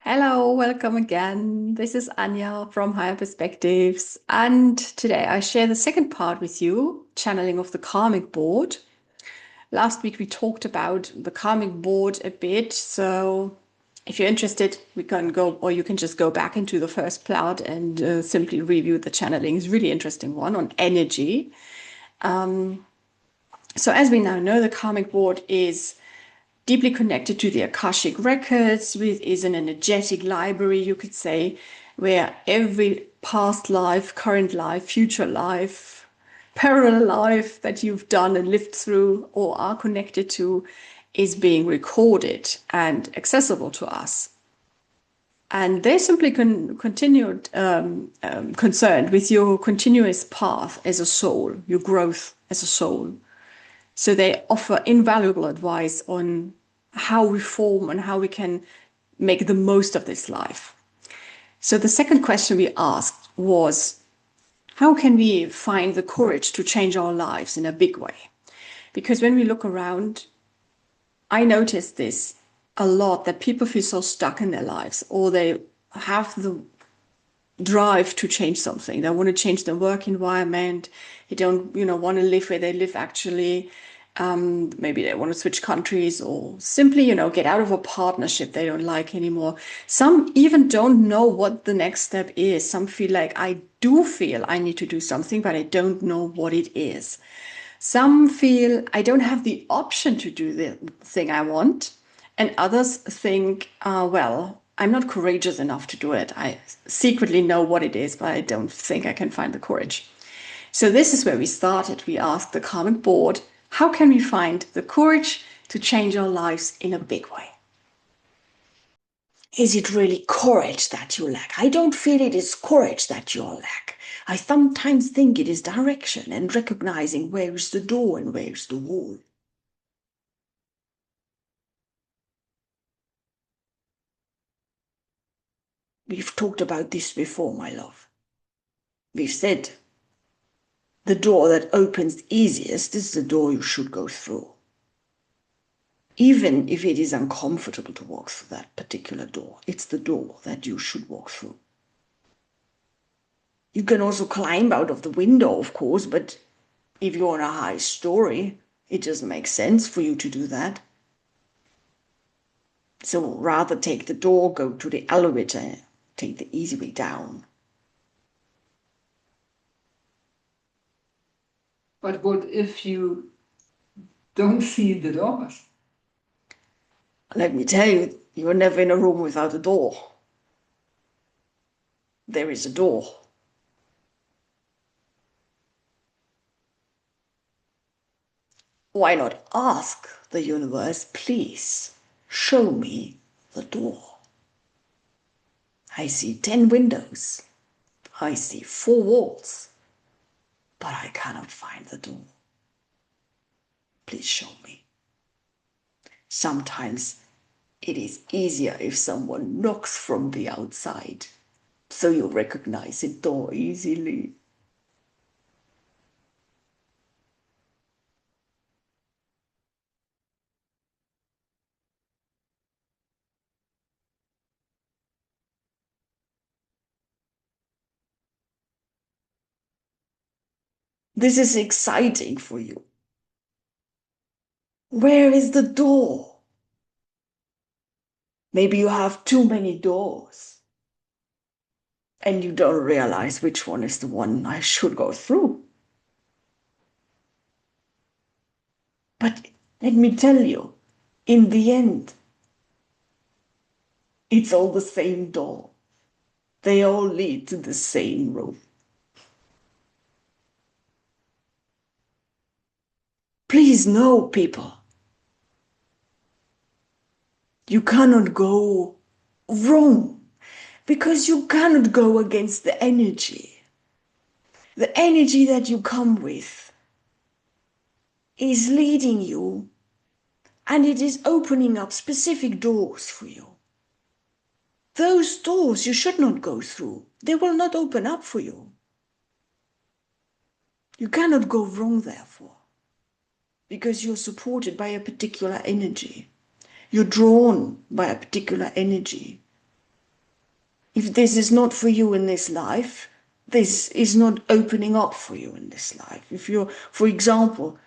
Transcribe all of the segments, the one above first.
Hello, welcome again. This is Anja from Higher Perspectives, and today I share the second part with you, channeling of the Karmic Board. Last week we talked about the Karmic Board a bit, so if you're interested, we can go, or you can just go back into the first part and simply review the channeling. It's a really interesting one on energy. So as we now know, the Karmic Board is deeply connected to the Akashic records, which is an energetic library, you could say, where every past life, current life, future life, parallel life that you've done and lived through or are connected to is being recorded and accessible to us. And they're simply continued concerned with your continuous path as a soul, your growth as a soul. So they offer invaluable advice on how we form and how we can make the most of this life. So the second question we asked was, how can we find the courage to change our lives in a big way? Because when we look around, I notice this a lot, that people feel so stuck in their lives, or they have the drive to change something. They want to change their work environment. They don't, want to live where they live actually. Maybe they want to switch countries or simply, get out of a partnership they don't like anymore. Some even don't know what the next step is. Some feel like, I do feel I need to do something, but I don't know what it is. Some feel I don't have the option to do the thing I want. And others think, well, I'm not courageous enough to do it. I secretly know what it is, but I don't think I can find the courage. So this is where we started. We asked the Karmic Board, how can we find the courage to change our lives in a big way? Is it really courage that you lack? I don't feel it is courage that you lack. I sometimes think it is direction and recognizing where is the door and where is the wall. We've talked about this before, my love. We've said the door that opens easiest is the door you should go through. Even if it is uncomfortable to walk through that particular door, it's the door that you should walk through. You can also climb out of the window, of course, but if you're on a high story, it doesn't make sense for you to do that. So rather take the door, go to the elevator, take the easy way down. But what if you don't see the doors? Let me tell you, you're never in a room without a door. There is a door. Why not ask the universe, please show me the door? I see 10 windows. I see 4 walls, but I cannot find the door. Please show me. Sometimes it is easier if someone knocks from the outside, so you recognize the door easily. This is exciting for you. Where is the door? Maybe you have too many doors and you don't realize which one is the one I should go through. But let me tell you, in the end, it's all the same door. They all lead to the same room. Please know, people, you cannot go wrong because you cannot go against the energy. The energy that you come with is leading you, and it is opening up specific doors for you. Those doors you should not go through. They will not open up for you. You cannot go wrong, therefore, because you're supported by a particular energy. You're drawn by a particular energy. If this is not for you in this life, this is not opening up for you in this life. If you, for example,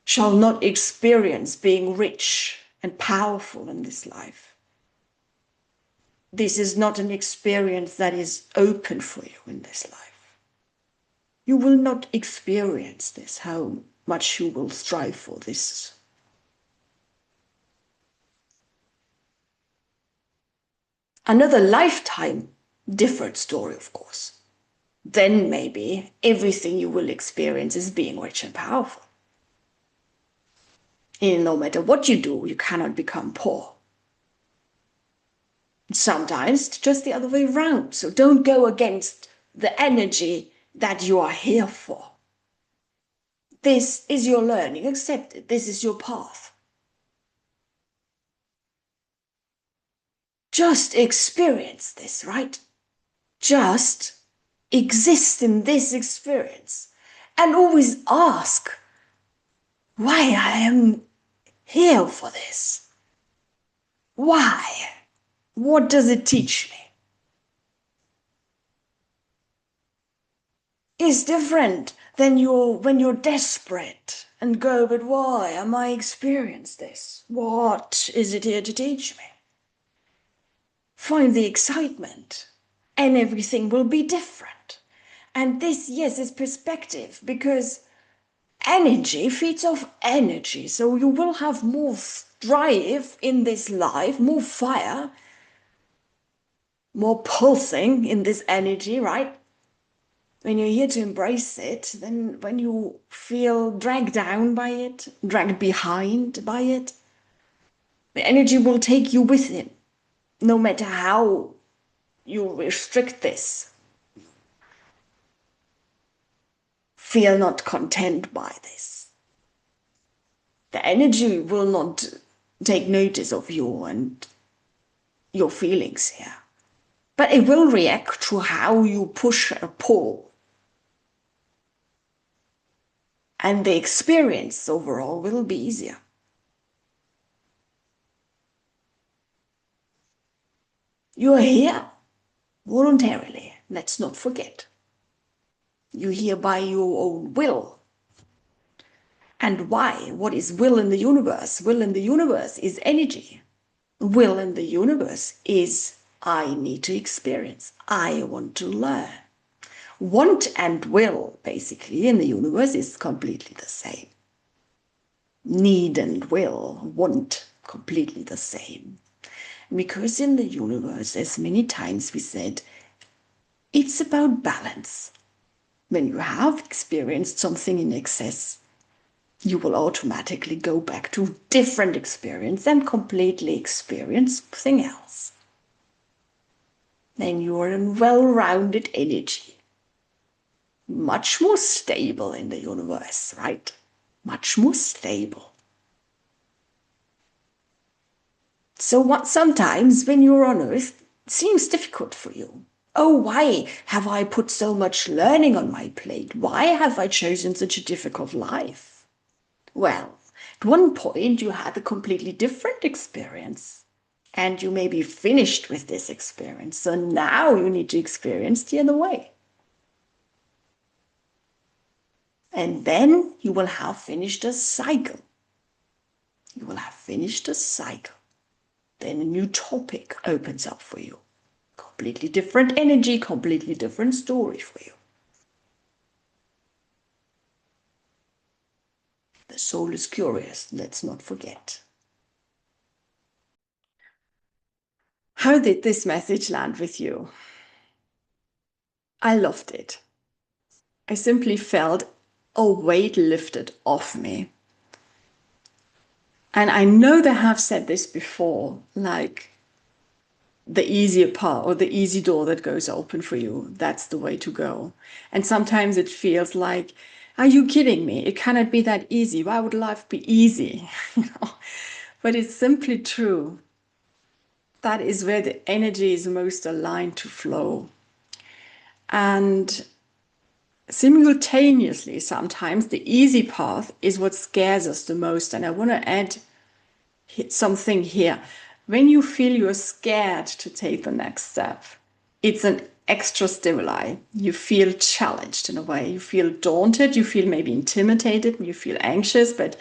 shall not experience being rich and powerful in this life, this is not an experience that is open for you in this life. You will not experience this, how much you will strive for this. Another lifetime, different story, of course. Then maybe everything you will experience is being rich and powerful. And no matter what you do, you cannot become poor. Sometimes it's just the other way around. So don't go against the energy that you are here for. This is your learning. Accept it. This is your path. Just experience this, right? Just exist in this experience and always ask why I am here for this. Why? What does it teach me? It's different than when you're desperate and go, but why am I experiencing this? What is it here to teach me? Find the excitement and everything will be different. And this, yes, is perspective, because energy feeds off energy. So you will have more drive in this life, more fire, more pulsing in this energy, right? When you're here to embrace it, then when you feel dragged down by it, dragged behind by it, the energy will take you with it, no matter how you restrict this. Feel not content by this. The energy will not take notice of you and your feelings here, but it will react to how you push or pull. And the experience overall will be easier. You are here voluntarily, let's not forget. You're here by your own will. And why? What is will in the universe? Will in the universe is energy. Will in the universe is I need to experience. I want to learn. Want and will, basically, in the universe is completely the same. Need and will, want, completely the same. Because in the universe, as many times we said, it's about balance. When you have experienced something in excess, you will automatically go back to different experience and completely experience something else. Then you are a well-rounded energy. Much more stable in the universe, right? Much more stable. So what sometimes when you're on Earth, it seems difficult for you. Oh, why have I put so much learning on my plate? Why have I chosen such a difficult life? Well, at one point you had a completely different experience and you may be finished with this experience. So now you need to experience the other way. And then you will have finished a cycle. You will have finished a cycle. Then a new topic opens up for you. Completely different energy, completely different story for you. The soul is curious, let's not forget. How did this message land with you? I loved it. I simply felt a weight lifted off me. And I know they have said this before, like the easier part or the easy door that goes open for you, that's the way to go. And sometimes it feels like, are you kidding me? It cannot be that easy. Why would life be easy? But it's simply true. That is where the energy is most aligned to flow. And simultaneously, sometimes the easy path is what scares us the most. And I want to add something here. When you feel you're scared to take the next step, it's an extra stimuli. You feel challenged in a way. You feel daunted. You feel maybe intimidated. You feel anxious. But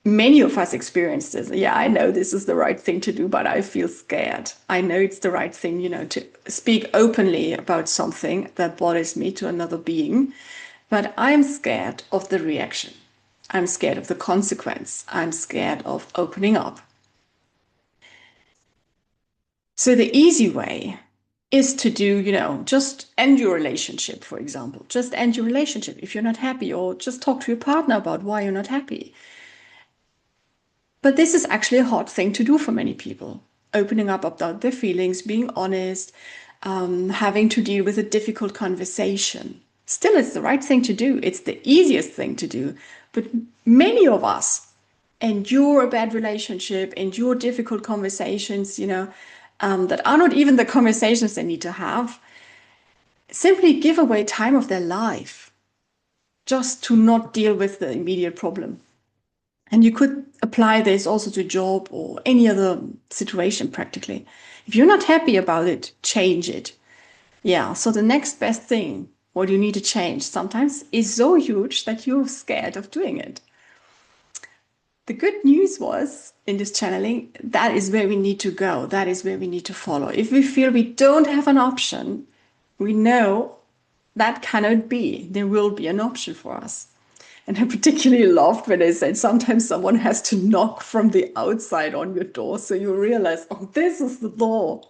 many of us experience this. Yeah, I know this is the right thing to do, but I feel scared. I know it's the right thing, to speak openly about something that bothers me to another being. But I'm scared of the reaction. I'm scared of the consequence. I'm scared of opening up. So the easy way is to do, just end your relationship, for example. Just end your relationship if you're not happy, or just talk to your partner about why you're not happy. But this is actually a hard thing to do for many people. Opening up about their feelings, being honest, having to deal with a difficult conversation. Still, it's the right thing to do. It's the easiest thing to do. But many of us endure a bad relationship, endure difficult conversations, that are not even the conversations they need to have, simply give away time of their life just to not deal with the immediate problem. And you could apply this also to a job or any other situation practically. If you're not happy about it, change it. Yeah, so the next best thing, what you need to change sometimes, is so huge that you're scared of doing it. The good news was in this channeling, that is where we need to go. That is where we need to follow. If we feel we don't have an option, we know that cannot be. There will be an option for us. And I particularly loved when they said sometimes someone has to knock from the outside on your door. So you realize, oh, this is the door.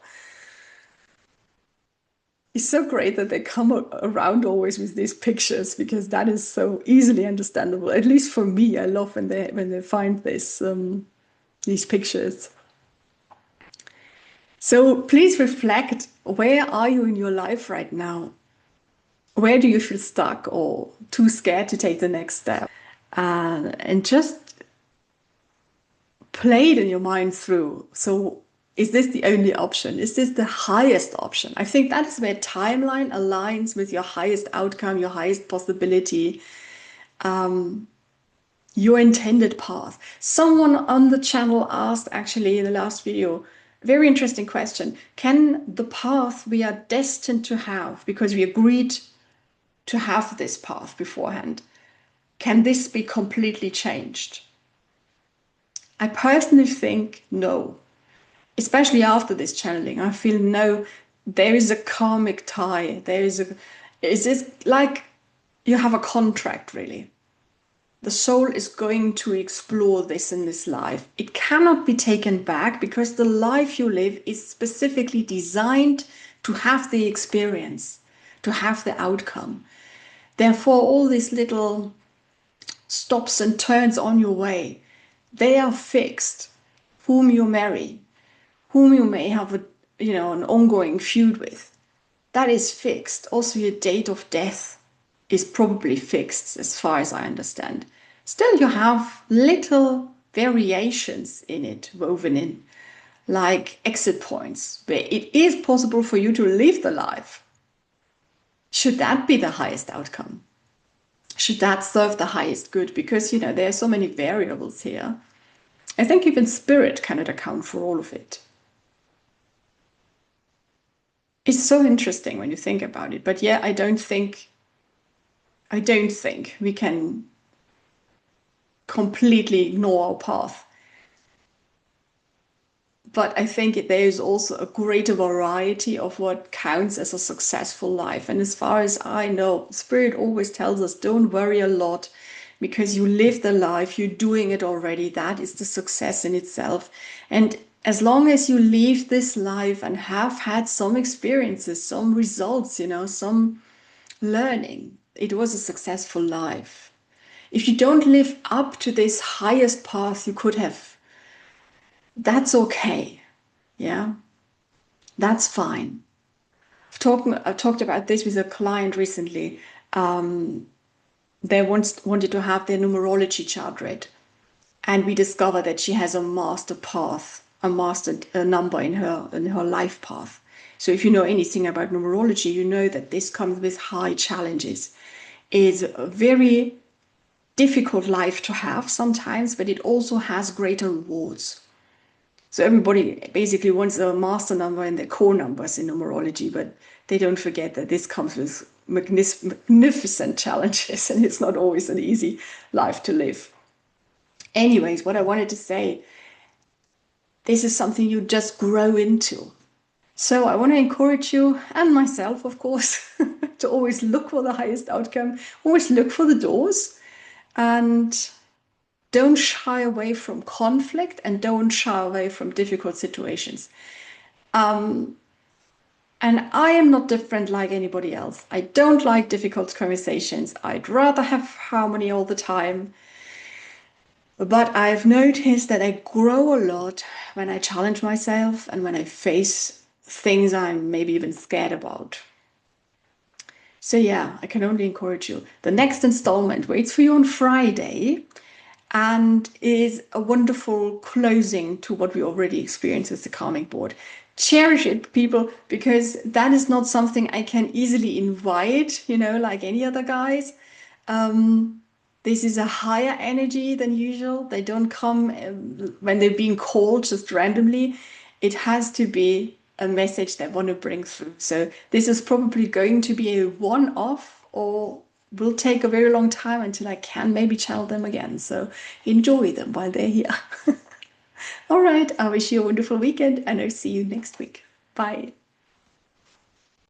It's so great that they come around always with these pictures, because that is so easily understandable. At least for me, I love when they find these pictures. So please reflect, where are you in your life right now? Where do you feel stuck or too scared to take the next step? And just play it in your mind through. So is this the only option? Is this the highest option? I think that is where timeline aligns with your highest outcome, your highest possibility, your intended path. Someone on the channel asked, actually in the last video, very interesting question. Can the path we are destined to have, because we agreed to have this path beforehand, can this be completely changed? I personally think no. Especially after this channeling, I feel no, there is a karmic tie. Is this like you have a contract really? The soul is going to explore this in this life. It cannot be taken back, because the life you live is specifically designed to have the experience, to have the outcome. Therefore, all these little stops and turns on your way, they are fixed. Whom you marry, whom you may have an ongoing feud with, that is fixed. Also, your date of death is probably fixed as far as I understand. Still, you have little variations in it woven in, like exit points where it is possible for you to live the life. Should that be the highest outcome? Should that serve the highest good? Because there are so many variables here. I think even spirit cannot account for all of it. It's so interesting when you think about it. But yeah, I don't think we can completely ignore our path. But I think there is also a greater variety of what counts as a successful life. And as far as I know, Spirit always tells us, don't worry a lot, because you live the life, you're doing it already. That is the success in itself. And as long as you live this life and have had some experiences, some results, some learning, it was a successful life. If you don't live up to this highest path you could have, that's okay. Yeah, that's fine. I've talked about this with a client recently. They wanted to have their numerology chart read. And we discovered that she has a master path, a master number in her life path. So if you know anything about numerology, you know that this comes with high challenges. It's a very difficult life to have sometimes, but it also has greater rewards. So everybody basically wants a master number and their core numbers in numerology, but they don't forget that this comes with magnificent challenges, and it's not always an easy life to live. Anyways, what I wanted to say, this is something you just grow into. So I want to encourage you, and myself, of course, to always look for the highest outcome, always look for the doors, and don't shy away from conflict and don't shy away from difficult situations. And I am not different like anybody else. I don't like difficult conversations. I'd rather have harmony all the time. But I've noticed that I grow a lot when I challenge myself and when I face things I'm maybe even scared about. So, yeah, I can only encourage you. The next installment waits for you on Friday and is a wonderful closing to what we already experienced with the Karmic Board. Cherish it, people, because that is not something I can easily invite, like any other guys. This is a higher energy than usual. They don't come when they're being called just randomly. It has to be a message they want to bring through. So this is probably going to be a one-off, or will take a very long time until I can maybe channel them again. So enjoy them while they're here. All right, I wish you a wonderful weekend and I'll see you next week. Bye.